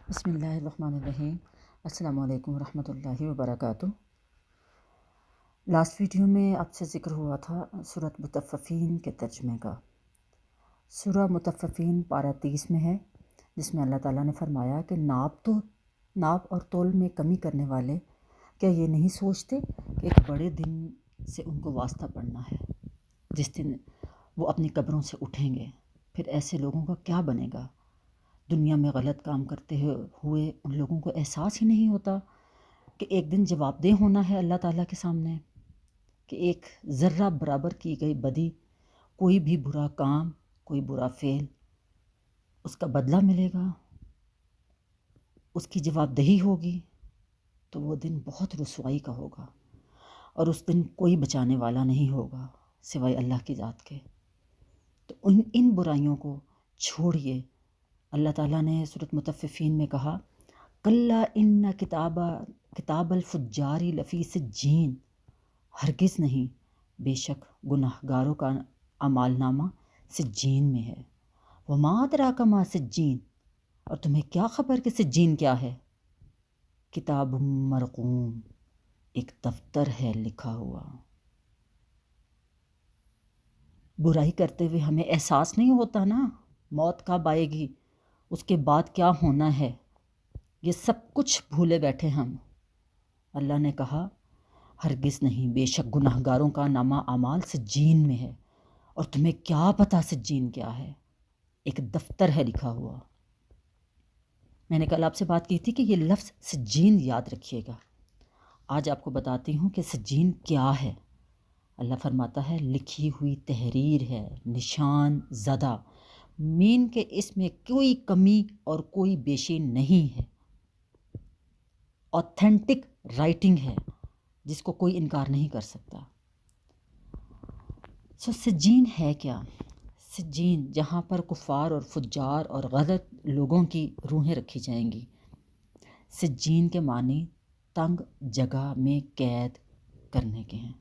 بسم اللہ الرحمن الرحیم۔ السلام علیکم ورحمۃ اللہ وبرکاتہ۔ لاسٹ ویڈیو میں آپ سے ذکر ہوا تھا سورۃ مطففین کے ترجمے کا۔ سورہ مطففین پارہ 30 میں ہے، جس میں اللہ تعالیٰ نے فرمایا کہ ناپ اور تول میں کمی کرنے والے کیا یہ نہیں سوچتے کہ ایک بڑے دن سے ان کو واسطہ پڑنا ہے، جس دن وہ اپنی قبروں سے اٹھیں گے۔ پھر ایسے لوگوں کا کیا بنے گا؟ دنیا میں غلط کام کرتے ہوئے ان لوگوں کو احساس ہی نہیں ہوتا کہ ایک دن جواب دہ ہونا ہے اللہ تعالیٰ کے سامنے، کہ ایک ذرہ برابر کی گئی بدی، کوئی بھی برا کام، کوئی برا فعل، اس کا بدلہ ملے گا، اس کی جواب دہی ہوگی۔ تو وہ دن بہت رسوائی کا ہوگا، اور اس دن کوئی بچانے والا نہیں ہوگا سوائے اللہ کی ذات کے۔ تو ان برائیوں کو چھوڑیے۔ اللہ تعالیٰ نے سورۃ مطففین میں کہا، کلا ان کتاب الفجار لفی سجین، ہرگز نہیں، بے شک گناہ گاروں کا اعمال نامہ سجین میں ہے۔ وما ادراک ما سجین، اور تمہیں کیا خبر کہ سجین کیا ہے؟ کتاب مرقوم، ایک دفتر ہے لکھا ہوا۔ برائی کرتے ہوئے ہمیں احساس نہیں ہوتا نا موت کب آئے گی، اس کے بعد کیا ہونا ہے، یہ سب کچھ بھولے بیٹھے ہم۔ اللہ نے کہا ہرگز نہیں، بے شک گناہ گاروں کا نامہ اعمال سجین میں ہے، اور تمہیں کیا پتہ سجین کیا ہے؟ ایک دفتر ہے لکھا ہوا۔ میں نے کل آپ سے بات کی تھی کہ یہ لفظ سجین یاد رکھیے گا۔ آج آپ کو بتاتی ہوں کہ سجین کیا ہے۔ اللہ فرماتا ہے لکھی ہوئی تحریر ہے، نشان زدہ، مین کہ اس میں کوئی کمی اور کوئی بیشی نہیں ہے، اوتھینٹک رائٹنگ ہے جس کو کوئی انکار نہیں کر سکتا۔ سجین ہے کیا؟ سجین جہاں پر کفار اور فجار اور غلط لوگوں کی روحیں رکھی جائیں گی۔ سجین کے معنی تنگ جگہ میں قید کرنے کے ہیں۔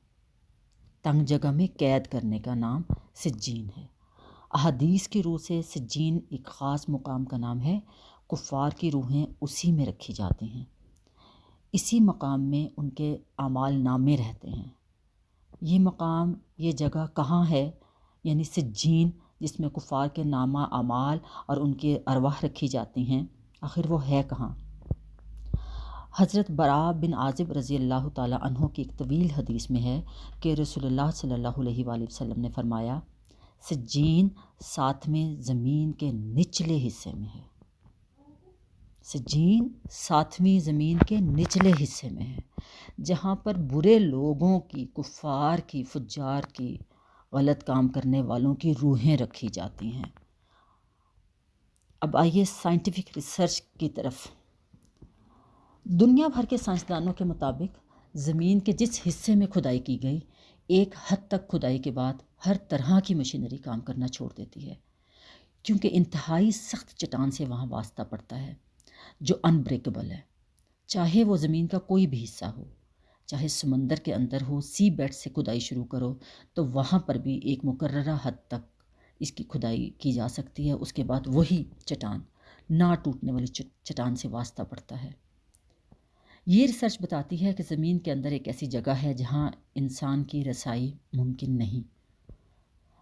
تنگ جگہ میں قید کرنے کا نام سجین ہے۔ احادیث کی روح سے سجین ایک خاص مقام کا نام ہے۔ کفار کی روحیں اسی میں رکھی جاتی ہیں، اسی مقام میں ان کے اعمال نامے رہتے ہیں۔ یہ مقام، یہ جگہ کہاں ہے؟ یعنی سجین، جس میں کفار کے نامہ اعمال اور ان کے ارواح رکھی جاتی ہیں، آخر وہ ہے کہاں؟ حضرت براء بن عازب رضی اللہ تعالیٰ عنہ کی ایک طویل حدیث میں ہے کہ رسول اللہ صلی اللہ علیہ وآلہ وسلم نے فرمایا، سجین 7ویں زمین کے نچلے حصے میں ہے۔ سجین 7ویں زمین کے نچلے حصے میں ہے، جہاں پر برے لوگوں کی، کفار کی، فجار کی، غلط کام کرنے والوں کی روحیں رکھی جاتی ہیں۔ اب آئیے سائنٹیفک ریسرچ کی طرف۔ دنیا بھر کے سائنسدانوں کے مطابق زمین کے جس حصے میں کھدائی کی گئی، ایک حد تک کھدائی کے بعد ہر طرح کی مشینری کام کرنا چھوڑ دیتی ہے، کیونکہ انتہائی سخت چٹان سے وہاں واسطہ پڑتا ہے جو انبریکیبل ہے۔ چاہے وہ زمین کا کوئی بھی حصہ ہو، چاہے سمندر کے اندر ہو، سی بیڈ سے کھدائی شروع کرو تو وہاں پر بھی ایک مقررہ حد تک اس کی کھدائی کی جا سکتی ہے، اس کے بعد وہی چٹان، نہ ٹوٹنے والی چٹان سے واسطہ پڑتا ہے۔ یہ ریسرچ بتاتی ہے کہ زمین کے اندر ایک ایسی جگہ ہے جہاں انسان کی رسائی ممکن نہیں۔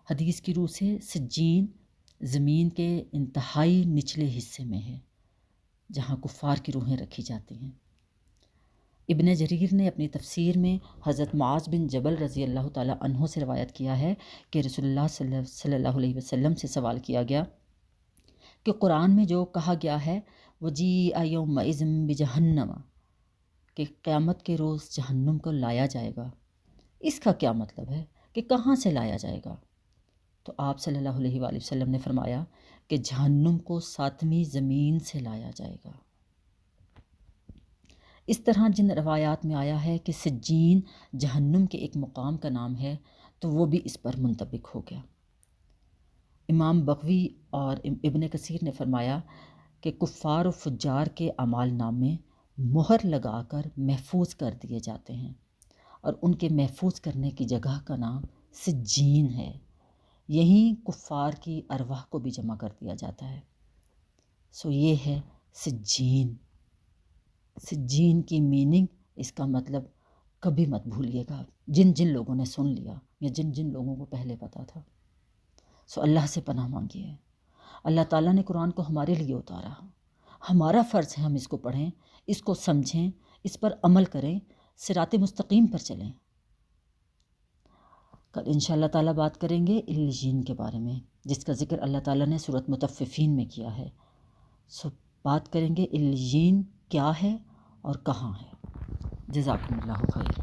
حدیث کی روح سے سجین زمین کے انتہائی نچلے حصے میں ہے، جہاں کفار کی روحیں رکھی جاتی ہیں۔ ابن جریر نے اپنی تفسیر میں حضرت معاذ بن جبل رضی اللہ تعالیٰ عنہ سے روایت کیا ہے کہ رسول اللہ صلی اللہ علیہ وسلم سے سوال کیا گیا کہ قرآن میں جو کہا گیا ہے وَجِیءَ یَوْمَئِذٍ بِجَہَنَّمَ، کہ قیامت کے روز جہنم کو لایا جائے گا، اس کا کیا مطلب ہے کہ کہاں سے لایا جائے گا؟ تو آپ صلی اللہ علیہ وآلہ وسلم نے فرمایا کہ جہنم کو 7ویں زمین سے لایا جائے گا۔ اس طرح جن روایات میں آیا ہے کہ سجین جہنم کے ایک مقام کا نام ہے، تو وہ بھی اس پر منطبق ہو گیا۔ امام بغوی اور ابن کثیر نے فرمایا کہ کفار و فجار کے اعمال نامے مہر لگا کر محفوظ کر دیے جاتے ہیں، اور ان کے محفوظ کرنے کی جگہ کا نام سجین ہے۔ یہیں کفار کی ارواح کو بھی جمع کر دیا جاتا ہے۔ یہ ہے سجین، سجین کی میننگ، اس کا مطلب کبھی مت بھولیے گا، جن جن لوگوں نے سن لیا یا جن جن لوگوں کو پہلے پتہ تھا. سو اللہ سے پناہ مانگیے. اللہ تعالیٰ نے قرآن کو ہمارے لیے اتارا، ہمارا فرض ہے ہم اس کو پڑھیں، اس کو سمجھیں، اس پر عمل کریں، صراط مستقیم پر چلیں. کل انشاءاللہ تعالیٰ بات کریں گے علیین کے بارے میں، جس کا ذکر اللہ تعالیٰ نے سورۃ مطففین میں کیا ہے. سو بات کریں گے علیین کیا ہے اور کہاں ہے. جزاکم اللہ خیر.